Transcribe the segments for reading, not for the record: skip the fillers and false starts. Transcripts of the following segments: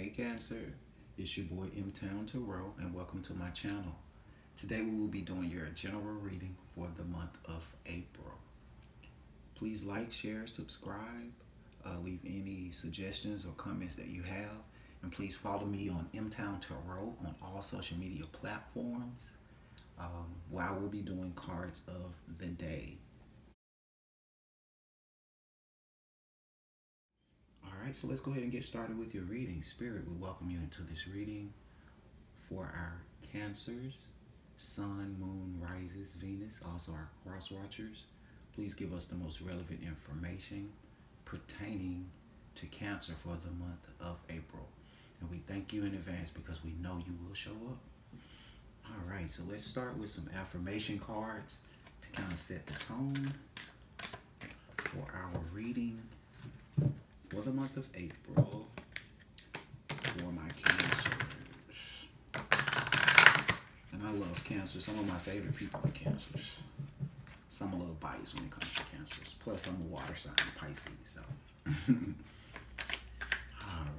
Hey Cancer, it's your boy MTownTarot and welcome to my channel. Today we will be doing your general reading for the month of April. Please like, share, subscribe, leave any suggestions or comments that you have, and please follow me on MTownTarot on all social media platforms, where I will be doing cards of the day. Alright, so let's go ahead and get started with your reading. Spirit, we welcome you into this reading for our Cancers, Sun, Moon, Rises, Venus, also our cross watchers. Please give us the most relevant information pertaining to Cancer for the month of April. And we thank you in advance because we know you will show up. Alright, so let's start with some affirmation cards to kind of set the tone for our reading for the month of April for my Cancers. And I love Cancer. Some of my favorite people are Cancers. So I'm a little biased when it comes to Cancers. Plus, I'm a water sign, Pisces. So, all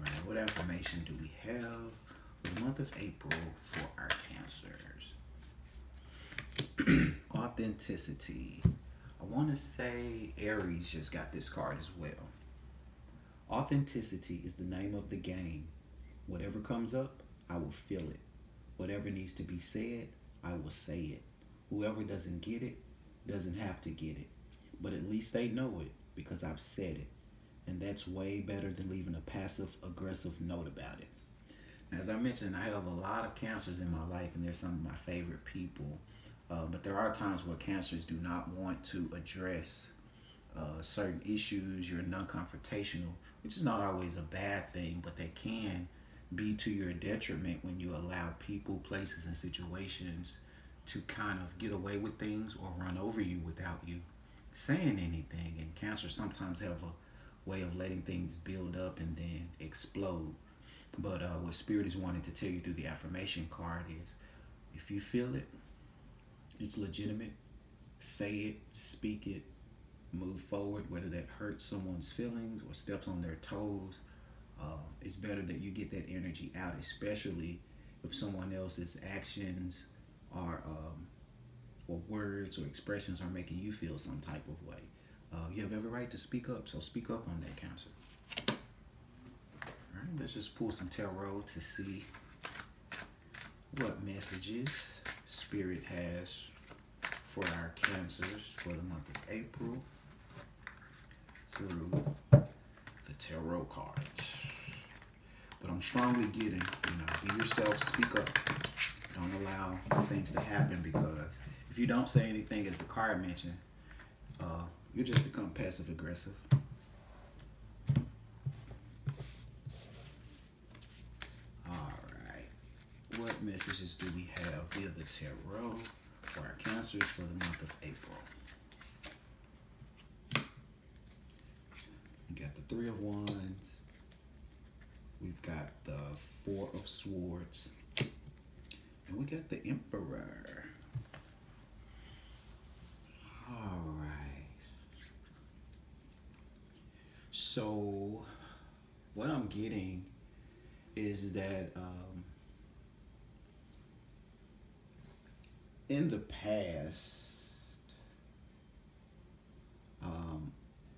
right. What affirmation do we have for the month of April for our Cancers? Authenticity. I want to say Aries just got this card as well. Authenticity is the name of the game. Whatever comes up, I will feel it. Whatever needs to be said, I will say it. Whoever doesn't get it, doesn't have to get it. But at least they know it because I've said it. And that's way better than leaving a passive-aggressive note about it. As I mentioned, I have a lot of Cancers in my life, and they're some of my favorite people. But there are times where Cancers do not want to address certain issues. You're non-confrontational, which is not always a bad thing, but they can be to your detriment when you allow people, places, and situations to kind of get away with things or run over you without you saying anything. And Cancer sometimes have a way of letting things build up and then explode. But what Spirit is wanting to tell you through the affirmation card is, if you feel it, it's legitimate, say it, speak it, move forward, whether that hurts someone's feelings or steps on their toes. It's better that you get that energy out, especially if someone else's actions or words or expressions are making you feel some type of way. You have every right to speak up, so speak up on that, Cancer. All right, let's just pull some tarot to see what messages Spirit has for our Cancers for the month of April through the tarot cards. But I'm strongly getting, be yourself, speak up. Don't allow things to happen, because if you don't say anything, as the card mentioned, you just become passive aggressive. All right. What messages do we have via the tarot for our Cancers for the month of April? We got the Three of Wands. We've got the Four of Swords. And we got the Emperor. All right. So what I'm getting is that in the past,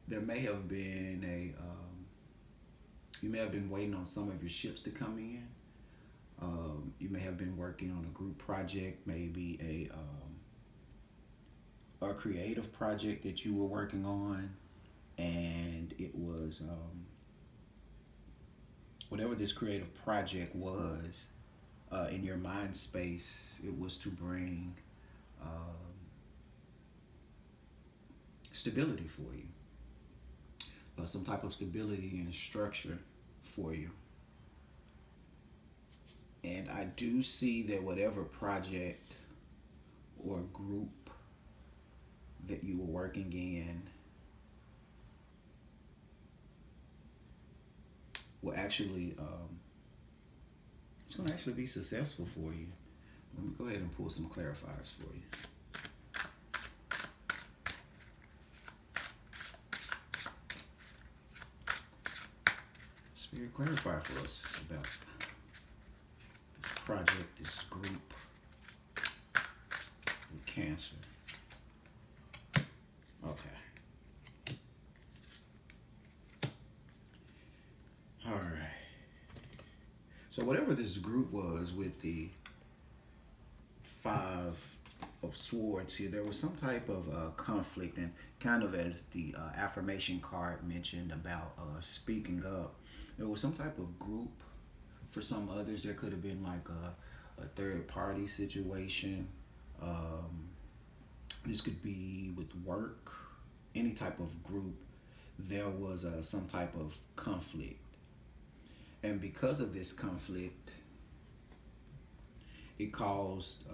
there may have been you may have been waiting on some of your ships to come in. You may have been working on a group project, maybe a creative project that you were working on, and it was whatever this creative project was in your mind space, it was to bring stability for you, some type of stability and structure for you. And I do see that whatever project or group that you were working in will actually, it's going to actually be successful for you. Let me go ahead and pull some clarifiers for you. Spirit, clarify for us about this project, this group with Cancer. Okay. All right. So whatever this group was with the Five of Swords here, there was some type of conflict, and kind of as the affirmation card mentioned about speaking up, there was some type of group. For some others, there could have been like a third party situation. This could be with work, any type of group. There was some type of conflict. And because of this conflict, it caused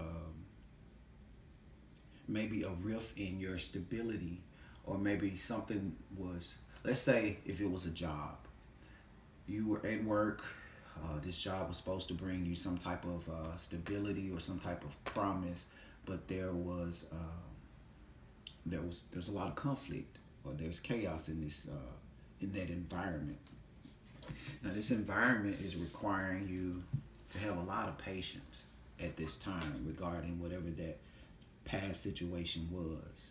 maybe a rift in your stability, or maybe something was, let's say if it was a job, you were at work, this job was supposed to bring you some type of stability or some type of promise, but there's a lot of conflict, or there's chaos in this in that environment. Now, this environment is requiring you to have a lot of patience at this time regarding whatever that past situation was.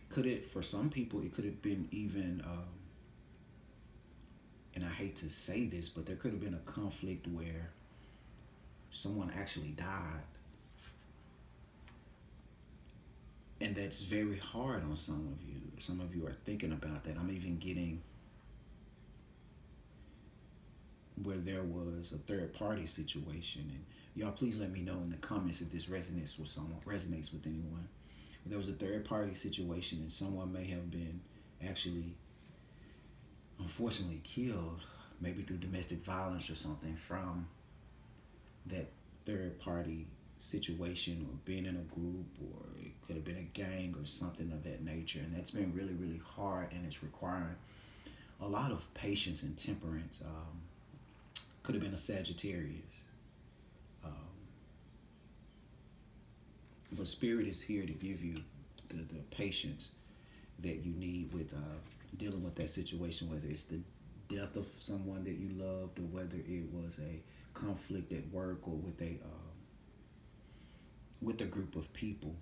Could it, for some people, it could have been even, and I hate to say this, but there could have been a conflict where someone actually died. And that's very hard on some of you. Some of you are thinking about that. I'm even getting where there was a third party situation, and y'all please let me know in the comments if this resonates with anyone. There was a third party situation, and someone may have been actually unfortunately killed, maybe through domestic violence or something, from that third party situation, or being in a group, or it could have been a gang or something of that nature. And that's been really, really hard, and it's requiring a lot of patience and temperance. Could have been a Sagittarius. But Spirit is here to give you the patience that you need with dealing with that situation, whether it's the death of someone that you loved, or whether it was a conflict at work, or with a group of people.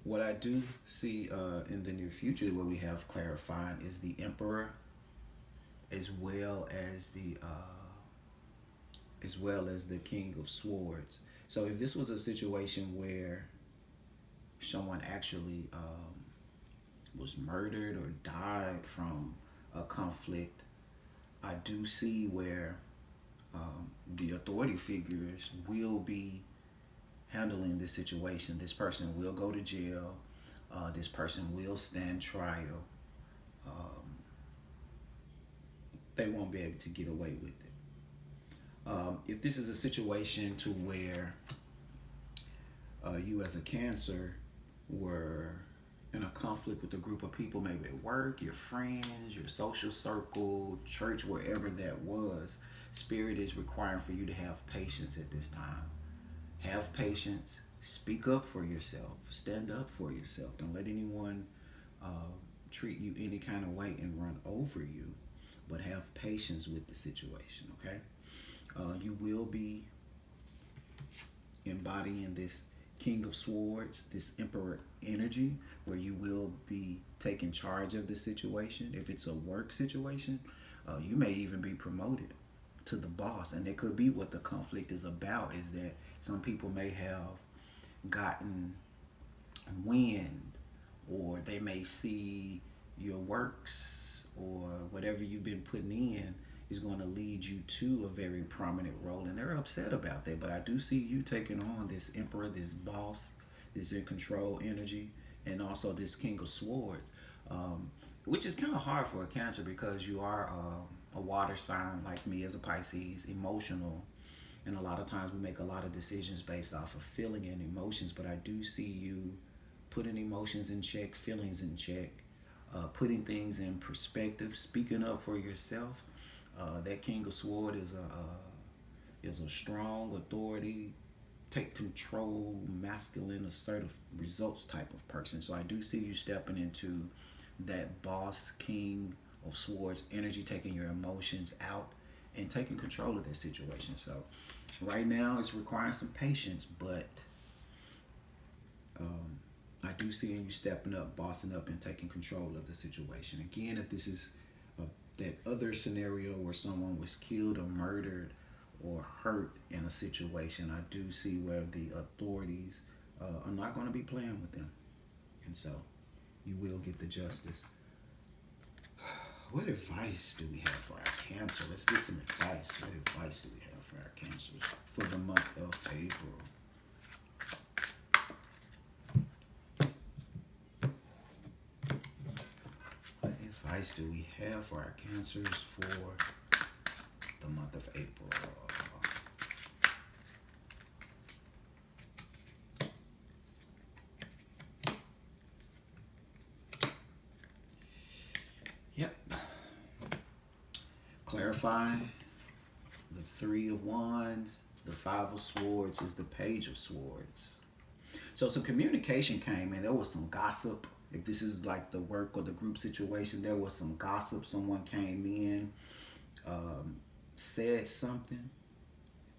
What I do see in the near future, what we have clarifying, is the Emperor, as well as the King of Swords. So if this was a situation where someone actually was murdered or died from a conflict, I do see where the authority figures will be handling this situation. This person will go to jail. This person will stand trial. They won't be able to get away with it. If this is a situation to where you as a Cancer were in a conflict with a group of people, maybe at work, your friends, your social circle, church, wherever that was, Spirit is requiring for you to have patience at this time. Have patience. Speak up for yourself. Stand up for yourself. Don't let anyone treat you any kind of way and run over you, but have patience with the situation, okay? You will be embodying this King of Swords, this Emperor energy, where you will be taking charge of the situation. If it's a work situation, you may even be promoted to the boss. And that could be what the conflict is about, is that some people may have gotten wind, or they may see your works, or whatever you've been putting in is going to lead you to a very prominent role, and they're upset about that. But I do see you taking on this Emperor, this boss, this in control energy, and also this King of Swords, which is kind of hard for a Cancer, because you are a water sign like me as a Pisces, emotional, and a lot of times we make a lot of decisions based off of feeling and emotions. But I do see you putting emotions in check, feelings in check, putting things in perspective, speaking up for yourself. That King of Swords is a strong authority, take control, masculine, assertive results type of person. So I do see you stepping into that boss, king, of Swords energy, taking your emotions out and taking control of that situation. So right now it's requiring some patience, but I do see you stepping up, bossing up, and taking control of the situation. Again, if this is that other scenario where someone was killed or murdered or hurt in a situation, I do see where the authorities are not going to be playing with them. And so you will get the justice. What advice do we have for our Cancer? Let's get some advice. What advice do we have for our Cancers for the month of April? What advice do we have for our Cancers for the month of April? Yep. Clarifying. The Three of Wands. The Five of Swords is the Page of Swords. So some communication came in. There was some gossip. If this is like the work or the group situation, there was some gossip. Someone came in, said something,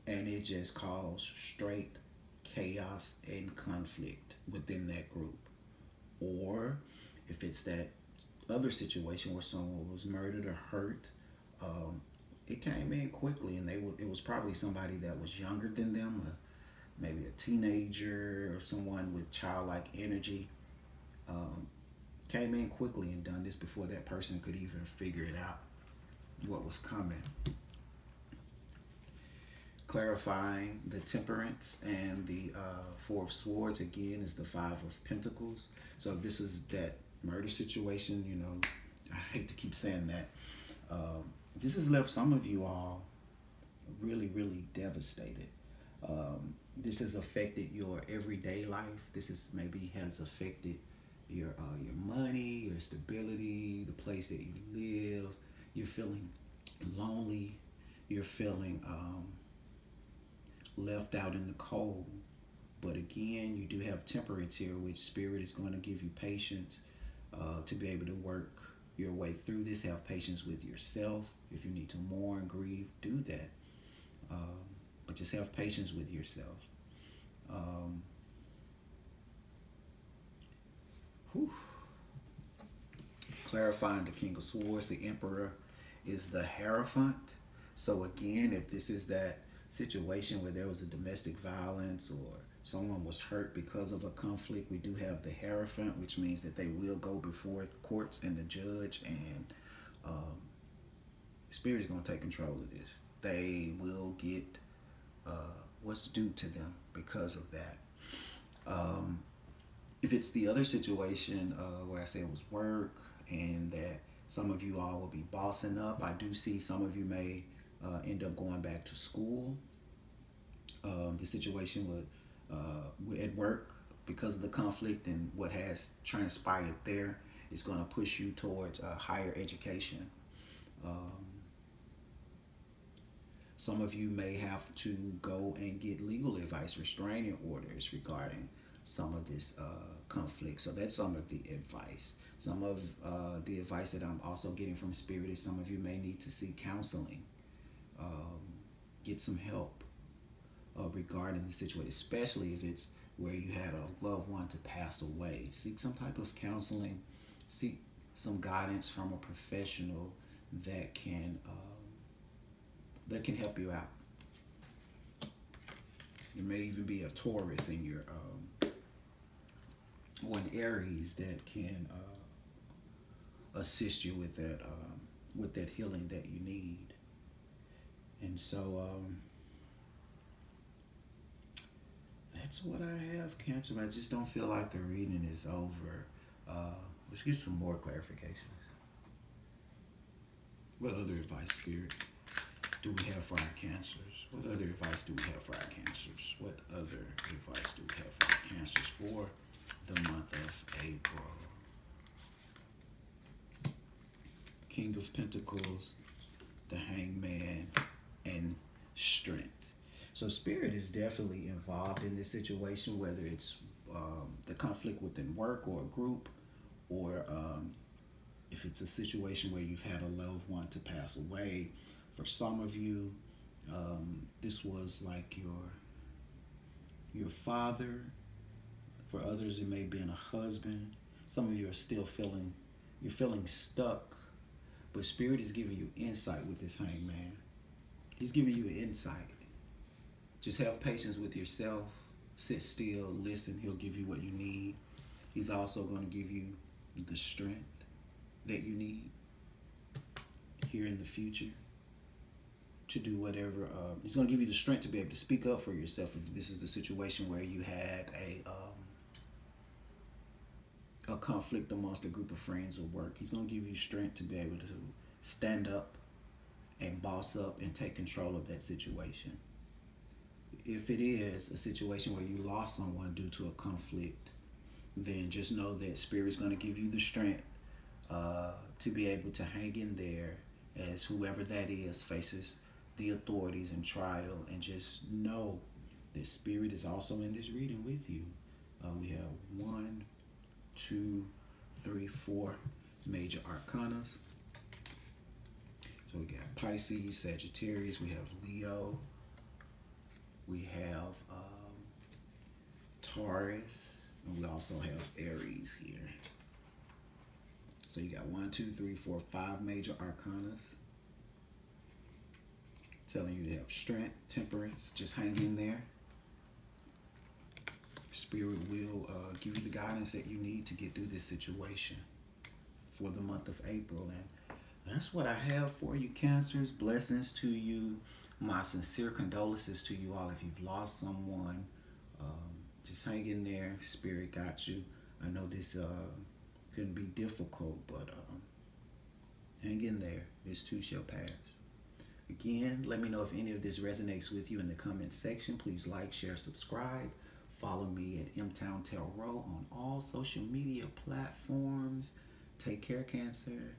and it just caused straight chaos and conflict within that group. Or if it's that other situation where someone was murdered or hurt, it came in quickly, and it was probably somebody that was younger than them, maybe a teenager or someone with childlike energy. Came in quickly and done this before that person could even figure it out, what was coming. Clarifying the Temperance and the Four of Swords, again, is the Five of Pentacles. So if this is that murder situation, you know, I hate to keep saying that. This has left some of you all really, really devastated. This has affected your everyday life. This is maybe has affected your money, your stability, the place that you live. You're feeling lonely. You're feeling left out in the cold. But again, you do have Temperance here, which Spirit is going to give you patience to be able to work your way through this. Have patience with yourself. If you need to mourn, grieve, do that. But just have patience with yourself. Clarifying the King of Swords, the Emperor is the Hierophant. So again, if this is that situation where there was a domestic violence or someone was hurt because of a conflict, we do have the Hierophant, which means that they will go before courts and the judge, and Spirit is going to take control of this. They will get what's due to them because of that. If it's the other situation where I say it was work and that some of you all will be bossing up, I do see some of you may end up going back to school. The situation at work, because of the conflict and what has transpired there, is going to push you towards higher education. Some of you may have to go and get legal advice, restraining orders regarding some of this conflict. So that's some of the advice. Some of the advice that I'm also getting from Spirit is some of you may need to seek counseling, get some help regarding the situation, especially if it's where you had a loved one to pass away. Seek some type of counseling, seek some guidance from a professional that can help you out. There may even be a Taurus in your or an Aries that can assist you with that healing that you need. And so that's what I have, Cancer. I just don't feel like the reading is over. Let's get some more clarifications. What other advice, Spirit, do we have for our Cancers? What other advice do we have for our Cancers? What other advice do we have for our Cancers for the month of April? King of Pentacles, the Hangman, and Strength. So Spirit is definitely involved in this situation, whether it's the conflict within work or a group, or If it's a situation where you've had a loved one to pass away, for some of you, this was like your father. For others, it may have been a husband. Some of you are still you're feeling stuck, but Spirit is giving you insight with this hangman. He's giving you insight. Just have patience with yourself. Sit still, listen. He'll give you what you need. He's also going to give you the strength that you need here in the future to do whatever. He's going to give you the strength to be able to speak up for yourself if this is the situation where you had a conflict amongst a group of friends or work. He's going to give you strength to be able to stand up and boss up and take control of that situation. If it is a situation where you lost someone due to a conflict, then just know that Spirit's going to give you the strength to be able to hang in there as whoever that is faces the authorities and trial, and just know that Spirit is also in this reading with you. We have 1, 2, 3, 4 major arcanas. So we got Pisces, Sagittarius, we have Leo, we have Taurus, and we also have Aries here. So you got 1, 2, 3, 4, 5 major arcanas telling you to have strength, temperance, just hang in there. Spirit will give you the guidance that you need to get through this situation for the month of April. And that's what I have for you, Cancers. Blessings to you. My sincere condolences to you all if you've lost someone. Just hang in there. Spirit got you. I know this couldn't be difficult, but hang in there. This too shall pass. Again, let me know if any of this resonates with you in the comment section. Please like, share, subscribe. Follow me at MTownTarot on all social media platforms. Take care, Cancer.